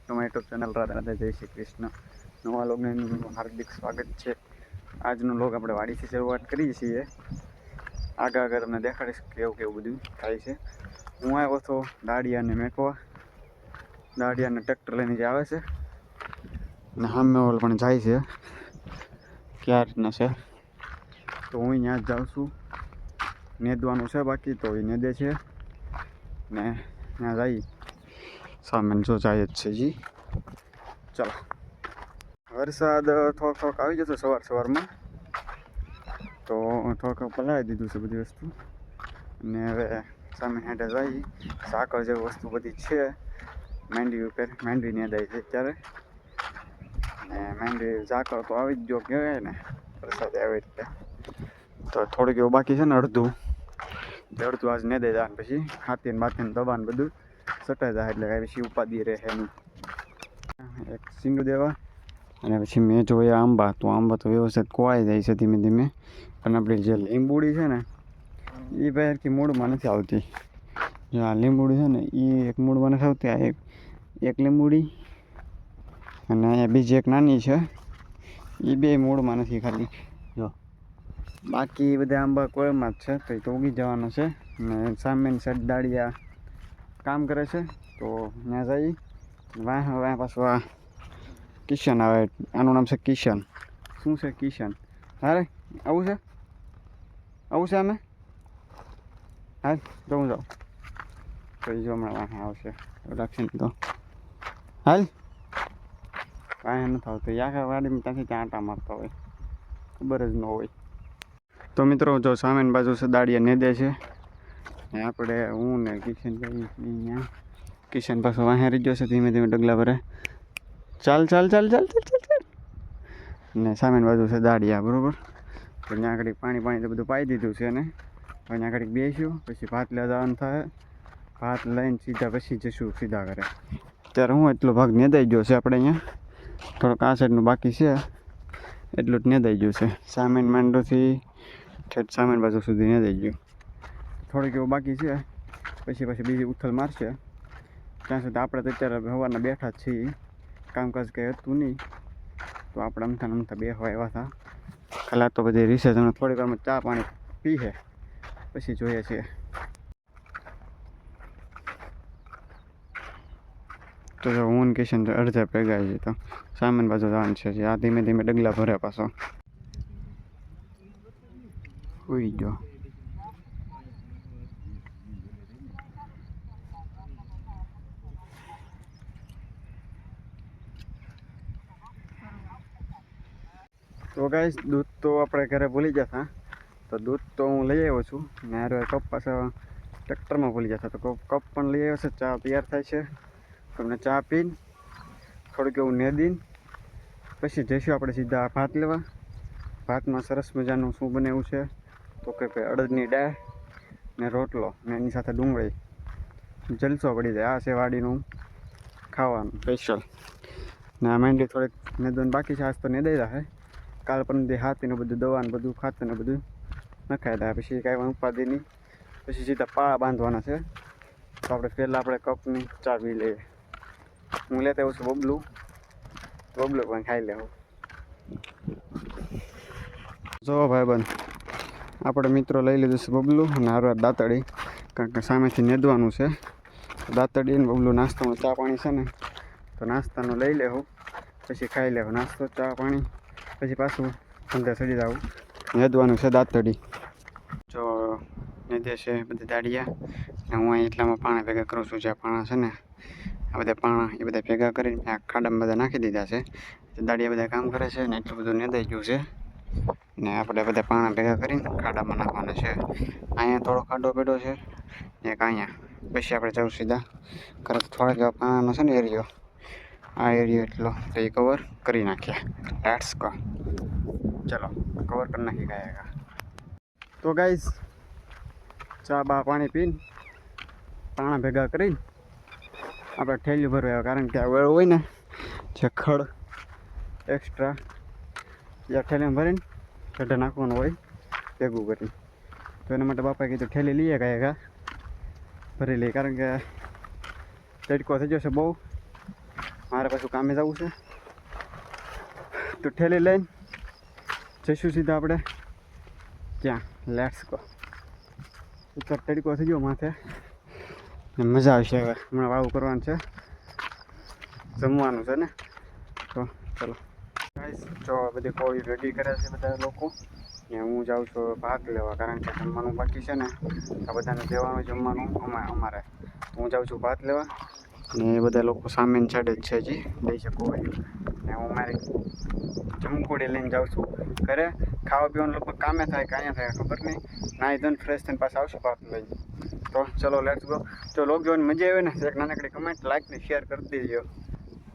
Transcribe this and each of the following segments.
To my YouTube channel Radha Radha જય શ્રી કૃષ્ણ. નવા લોગનું હાર્દિક સ્વાગત છે. આજનો લોગ આપણે વાડીથી શરૂઆત કરીએ છીએ. આગળ તમને દેખાડીશ કેવું બધું થાય છે. હું આવ્યો હતો દાડિયાને મેકવા. દાડિયાને ટ્રેક્ટર લઈને જે આવે છે અને સામે ઓલ પણ જાય છે. ક્યારના છે તો હું અહીંયા જ જાઉં છું. નેદવાનું છે બાકી તો એ નેદે છે ને ત્યાં જઈ સામે જો જાય જ છે જી. ચાલો, વરસાદ થોડોક આવી જતો સવારમાં તો થોડોક પલાળી દીધું છે બધી વસ્તુ. અને હવે સામે હેઠે જઈ સાકર જેવી વસ્તુ બધી છે માંડવી ઉપર. માંડવી નેદાય છે અત્યારે ને માંડવી ઝાકળ તો આવી જ જો કહેવાય ને વરસાદ આવે એટલે. તો થોડુંક એવું બાકી છે ને અડધું આજ નેદાઈ જાય પછી હાથીને બાથીને દબાને બધું સટાઈ જાય એટલે કાંઈ પછી ઉપાધિ રહે નહીં. એક સીંગું દેવા અને પછી મેં જોયા આંબા તો વ્યવસ્થિત કોળાઈ જાય છે ધીમે ધીમે. પણ આપણી જે લીંબુડી છે ને એ ભાઈ કે મૂળમાં નથી આવતી. જો આ લીંબુડી છે ને એ એક મૂળમાં નથી આવતી. આ એક લીંબુડી અને અહીંયા બીજી એક નાની છે એ બે મૂળમાં નથી ખાલી. જો બાકી બધા આંબા કોળમાં જ છે તો એ તો ઉગી જવાનો છે. ને સામેની સાઈડ દાળિયા કામ કરે છે તો ત્યાં જઈ વાહ પાછું આ કિશન આવે. આનું નામ છે કિશન. શું છે કિશન? હારે આવું છે અમે હા તો હું જાઉં તો એ જો હમણાં વાહ આવશે રાખશે ને તો હાલ કાંઈ નથી આવતું. આખા વાડીમાં ત્યાંથી ત્યાં આંટા મારતા હોય ખબર જ ન હોય. તો મિત્રો જો સામેની બાજુ છે દાળિયા નેદે છે ને આપણે હું ને કિશન અહીંયા કિશન પાછો વાહે રહી ગયો છે ધીમે ધીમે ડગલા ભરે. ચાલ ને સામેની બાજુ છે દાળિયા બરાબર. તો ત્યાં આગળ પાણી તો બધું પાઈ દીધું છે ને હવે ત્યાં આગળ બેસ્યું પછી ભાત લેવા જવાનું થાય. ભાત લઈને સીધા પછી જશું સીધા ઘરે. અત્યારે હું એટલો ભાગ નેદાઈ ગયો છે આપણે અહીંયા. થોડોક આ સાઈડનું બાકી છે એટલું જ નેદાઈ ગયું છે. સામેન માંડોથી ઠેઠ સામેન બાજુ સુધી નેદાઈ ગયું. થોડીક એવું બાકી છે પછી બીજી ઉથલ મારશે ત્યાં સુધી. આપણે તો અત્યારે સવારના બેઠા જ છીએ, કામકાજ કંઈ હતું નહીં તો આપણે અમથા બેસવા આવ્યા હતા. કલાક તો બધી રિસર્ચ અને થોડીક વારમાં ચા પાણી પીએ પછી જોઈએ છીએ. તો જો હું કિશન અડધા ભેગા છે તો સામેન બાજુ જવાનું છે. આ ધીમે ધીમે ડગલા ભરે પાછો હોઈ ગયો. તો ગાઈસ દૂધ તો આપણે ઘરે ભૂલી જતા તો દૂધ તો હું લઈ આવ્યો છું ને હારે કપ પાછા ટ્રેક્ટરમાં ભૂલી જતા તો કપ પણ લઈ આવ્યો છે. ચા તૈયાર થાય છે. તમને ચા પીને થોડુંક એવું નેદીને પછી જઈશું આપણે સીધા ભાત લેવા. ભાતમાં સરસ મજાનું શું બનાવ્યું છે તો કે અડદની દાળ ને રોટલો ને એની સાથે ડુંગળી. જલસો પડી જાય. આ છે વાડીનું ખાવાનું સ્પેશિયલ. ને આ માંડવી થોડીક નેદવાનું બાકી છે. આજ તો નેદાઈ જશે. કાલ પણ હાથીને બધું દવા ને બધું ખાતર ને બધું નખાઈ દે પછી કાંઈ ઉપાધિ નહીં. પછી સીધા પાળા બાંધવાના છે તો પહેલાં આપણે કપની ચા પી લઈએ. હું લેતા આવું છું બબલું પણ ખાઈ લેવું. જો ભાઈબંધ આપણે મિત્રો લઈ લીધું છે બબલું અને હારવાર દાંતડી, કારણ કે સામેથી નેદવાનું છે. દાંતડી ને બબલું નાસ્તામાં ચા પાણી છે ને તો નાસ્તાનું લઈ લેવું પછી ખાઈ લેવું. નાસ્તો ચા પાણી પછી પાછું અંદર ચડી જવું. નેદવાનું છે દાંતડી. જો નેદે છે બધી દાળિયા ને હું અહીં એટલામાં પાણા ભેગા કરું છું. જ્યાં પાણા છે ને આ બધા પાણા એ બધા ભેગા કરીને આ ખાડામાં બધા નાખી દીધા છે. દાળિયા બધા કામ કરે છે ને એટલું બધું નેદાઈ ગયું છે ને આપણે બધા પાણા ભેગા કરીને ખાડામાં નાખવાના છે. અહીંયા થોડો ખાડો પેડો છે એક અહીંયા. પછી આપણે જવું સીધા ઘરે. થોડાક એવા પાણાનો છે ને એરિયો, આ એરિયો એટલો તો એ કવર કરી નાખીએ. Let's go. ચલો કવર કરી નાખી ગયા. તો ગાઈસ ચા બા પાણી પીને પાણા ભેગા કરીને આપણે ઠેલિયું ભરવા આવ્યા. કારણ કે આ વેળ હોય ને જે ખડ એક્સ્ટ્રા ત્યાં ઠેલીમાં ભરીને ગઢે નાખવાનું હોય ભેગું કરી. તો એના માટે બાપાએ કીધું ઠેલી લઈએ કાંઈ ભરી લઈએ. કારણ કે તડકો થઈ જશે બહુ મારે પાછું કામે જવું છે, તો ઠેલી લઈને જઈશું સીધા આપણે ક્યાં, લેટ્સ ગો. ઉપર તડકો થઈ ગયો માથે, મજા આવશે. હવે હમણાં વાવું કરવાનું છે, જમવાનું છે ને, તો ચલો ગાઈસ. જો બધી કોળી રેડી કરે છે બધા લોકો, ને હું જાઉં છું ભાગ લેવા, કારણ કે જમવાનું બાકી છે ને, આ બધાને દેવાનું જમવાનું અમારે. હું જાઉં છું ભાગ લેવા, ને એ બધા લોકો સામેની સાઈડ જ છે, હજી લઈ શકો હોય. ને હું મારી જમકુડી લઈને જાઉં છું ઘરે. ખાવા પીવાનું લગભગ કામે થાય કે અહીંયા થાય ખબર નહીં. નાહી ધોઈને ફ્રેશ થઈને પાછા આવશું ભાગ લઈને. તો ચલો લેટ્સ ગો. જો લોક જોવાની મજા આવે ને, એક નાનકડી કમેન્ટ, લાઈક ને શેર કરી દેજો.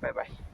Bye bye.